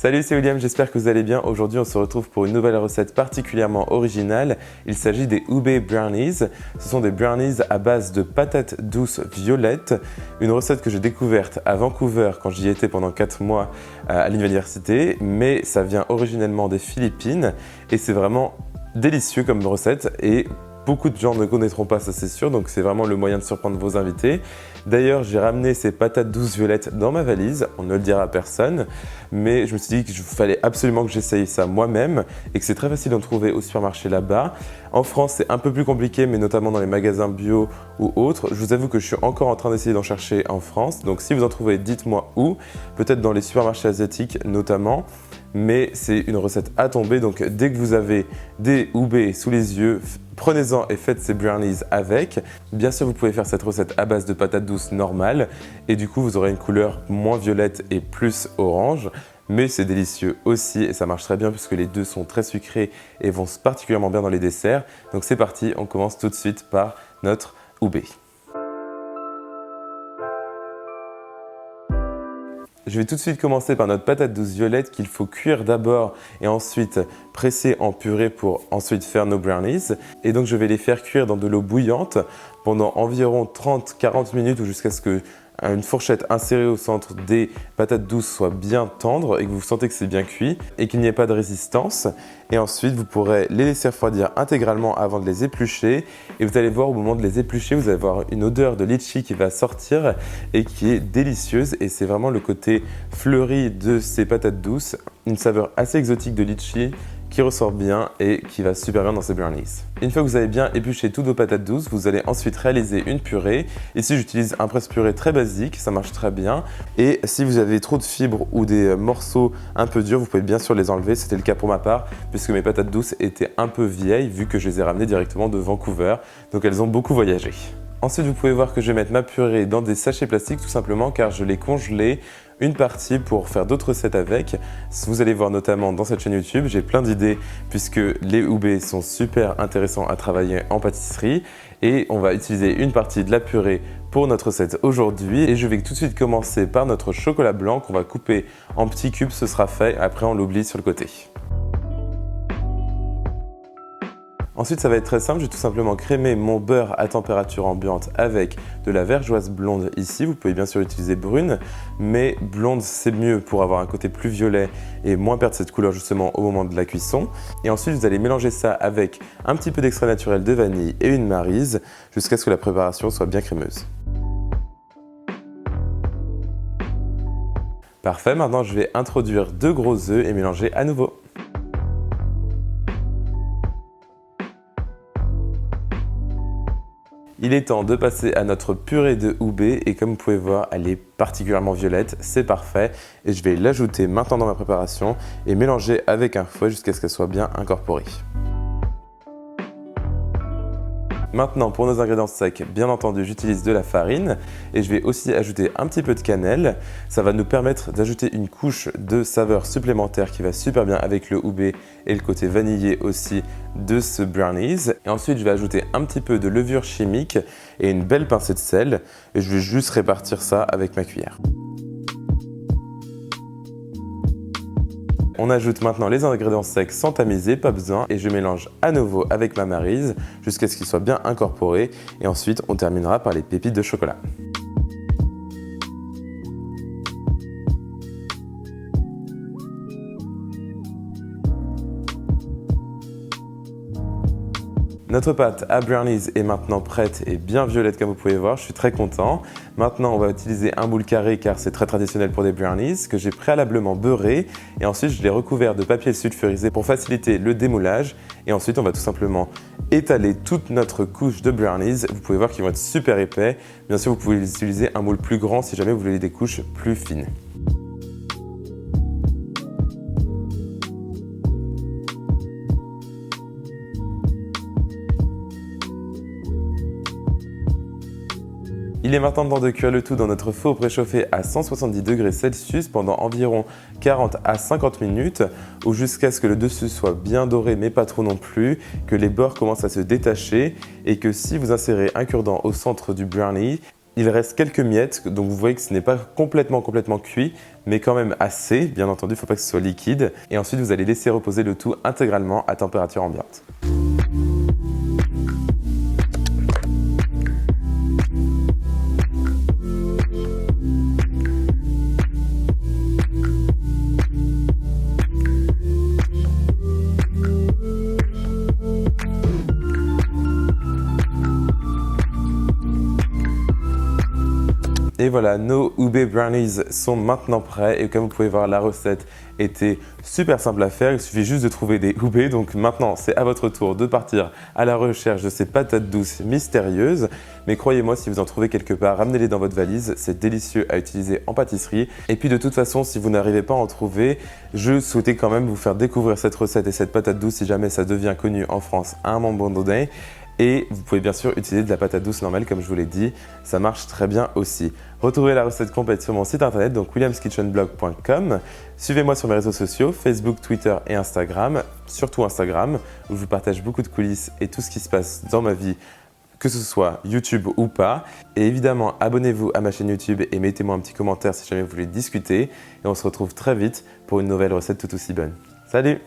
Salut, c'est William, j'espère que vous allez bien. Aujourd'hui, on se retrouve pour une nouvelle recette particulièrement originale. Il s'agit des Ube Brownies. Ce sont des brownies à base de patates douces violettes. Une recette que j'ai découverte à Vancouver quand j'y étais pendant 4 mois à l'université. Mais ça vient originellement des Philippines et c'est vraiment délicieux comme recette. Et beaucoup de gens ne connaîtront pas, ça c'est sûr, donc c'est vraiment le moyen de surprendre vos invités. D'ailleurs, j'ai ramené ces patates douces violettes dans ma valise, on ne le dira à personne, mais je me suis dit qu'il fallait absolument que j'essaye ça moi-même et que c'est très facile d'en trouver au supermarché là-bas. En France, c'est un peu plus compliqué, mais notamment dans les magasins bio ou autres. Je vous avoue que je suis encore en train d'essayer d'en chercher en France, donc si vous en trouvez, dites-moi où, peut-être dans les supermarchés asiatiques notamment. Mais c'est une recette à tomber, donc dès que vous avez des Ube sous les yeux, prenez-en et faites ces brownies avec. Bien sûr, vous pouvez faire cette recette à base de patates douces normales et du coup, vous aurez une couleur moins violette et plus orange. Mais c'est délicieux aussi et ça marche très bien puisque les deux sont très sucrés et vont particulièrement bien dans les desserts. Donc c'est parti, on commence tout de suite par notre Ube. Je vais tout de suite commencer par notre patate douce violette qu'il faut cuire d'abord et ensuite presser en purée pour ensuite faire nos brownies. Et donc je vais les faire cuire dans de l'eau bouillante pendant environ 30-40 minutes ou jusqu'à ce que une fourchette insérée au centre des patates douces soit bien tendre et que vous sentez que c'est bien cuit et qu'il n'y ait pas de résistance. Et ensuite, vous pourrez les laisser refroidir intégralement avant de les éplucher. Et vous allez voir au moment de les éplucher, vous allez avoir une odeur de litchi qui va sortir et qui est délicieuse. Et c'est vraiment le côté fleuri de ces patates douces, une saveur assez exotique de litchi qui ressort bien et qui va super bien dans ces brownies. Une fois que vous avez bien épluché toutes vos patates douces, vous allez ensuite réaliser une purée. Ici, j'utilise un presse-purée très basique, ça marche très bien. Et si vous avez trop de fibres ou des morceaux un peu durs, vous pouvez bien sûr les enlever. C'était le cas pour ma part, puisque mes patates douces étaient un peu vieilles, vu que je les ai ramenées directement de Vancouver. Donc elles ont beaucoup voyagé. Ensuite, vous pouvez voir que je vais mettre ma purée dans des sachets plastiques, tout simplement car je l'ai congelée une partie pour faire d'autres recettes avec. Vous allez voir notamment dans cette chaîne YouTube, j'ai plein d'idées puisque les Ube sont super intéressants à travailler en pâtisserie et on va utiliser une partie de la purée pour notre recette aujourd'hui et je vais tout de suite commencer par notre chocolat blanc qu'on va couper en petits cubes, ce sera fait, après on l'oublie sur le côté. Ensuite, ça va être très simple, je vais tout simplement crémer mon beurre à température ambiante avec de la vergeoise blonde ici. Vous pouvez bien sûr utiliser brune, mais blonde c'est mieux pour avoir un côté plus violet et moins perdre cette couleur justement au moment de la cuisson. Et ensuite, vous allez mélanger ça avec un petit peu d'extrait naturel de vanille et une maryse jusqu'à ce que la préparation soit bien crémeuse. Parfait, maintenant je vais introduire 2 gros œufs et mélanger à nouveau. Il est temps de passer à notre purée de Ube et comme vous pouvez voir, elle est particulièrement violette, c'est parfait. Et je vais l'ajouter maintenant dans ma préparation et mélanger avec un fouet jusqu'à ce qu'elle soit bien incorporée. Maintenant, pour nos ingrédients secs, bien entendu, j'utilise de la farine et je vais aussi ajouter un petit peu de cannelle. Ça va nous permettre d'ajouter une couche de saveur supplémentaire qui va super bien avec le Ube et le côté vanillé aussi de ce brownies. Et ensuite, je vais ajouter un petit peu de levure chimique et une belle pincée de sel et je vais juste répartir ça avec ma cuillère. On ajoute maintenant les ingrédients secs sans tamiser, pas besoin, et je mélange à nouveau avec ma maryse jusqu'à ce qu'ils soient bien incorporés et ensuite on terminera par les pépites de chocolat. Notre pâte à brownies est maintenant prête et bien violette comme vous pouvez voir, je suis très content. Maintenant on va utiliser un moule carré car c'est très traditionnel pour des brownies que j'ai préalablement beurré et ensuite je l'ai recouvert de papier sulfurisé pour faciliter le démoulage et ensuite on va tout simplement étaler toute notre couche de brownies. Vous pouvez voir qu'ils vont être super épais, bien sûr vous pouvez utiliser un moule plus grand si jamais vous voulez des couches plus fines. Il est maintenant temps de cuire le tout dans notre four préchauffé à 170 degrés Celsius pendant environ 40 à 50 minutes ou jusqu'à ce que le dessus soit bien doré mais pas trop non plus, que les bords commencent à se détacher et que si vous insérez un cure-dent au centre du brownie, Il reste quelques miettes, donc vous voyez que ce n'est pas complètement cuit, mais quand même assez. Bien entendu, il ne faut pas que ce soit liquide. Et ensuite, vous allez laisser reposer le tout intégralement à température ambiante. Et voilà, nos ube brownies sont maintenant prêts et comme vous pouvez voir, la recette était super simple à faire. Il suffit juste de trouver des ube. Donc maintenant, c'est à votre tour de partir à la recherche de ces patates douces mystérieuses. Mais croyez-moi, si vous en trouvez quelque part, ramenez-les dans votre valise. C'est délicieux à utiliser en pâtisserie. Et puis de toute façon, si vous n'arrivez pas à en trouver, je souhaitais quand même vous faire découvrir cette recette et cette patate douce si jamais ça devient connu en France à un moment donné. Et vous pouvez bien sûr utiliser de la patate douce normale comme je vous l'ai dit, ça marche très bien aussi. Retrouvez la recette complète sur mon site internet, donc williamskitchenblog.com. Suivez-moi sur mes réseaux sociaux, Facebook, Twitter et Instagram, surtout Instagram, où je vous partage beaucoup de coulisses et tout ce qui se passe dans ma vie, que ce soit YouTube ou pas. Et évidemment, abonnez-vous à ma chaîne YouTube et mettez-moi un petit commentaire si jamais vous voulez discuter. Et on se retrouve très vite pour une nouvelle recette tout aussi bonne. Salut!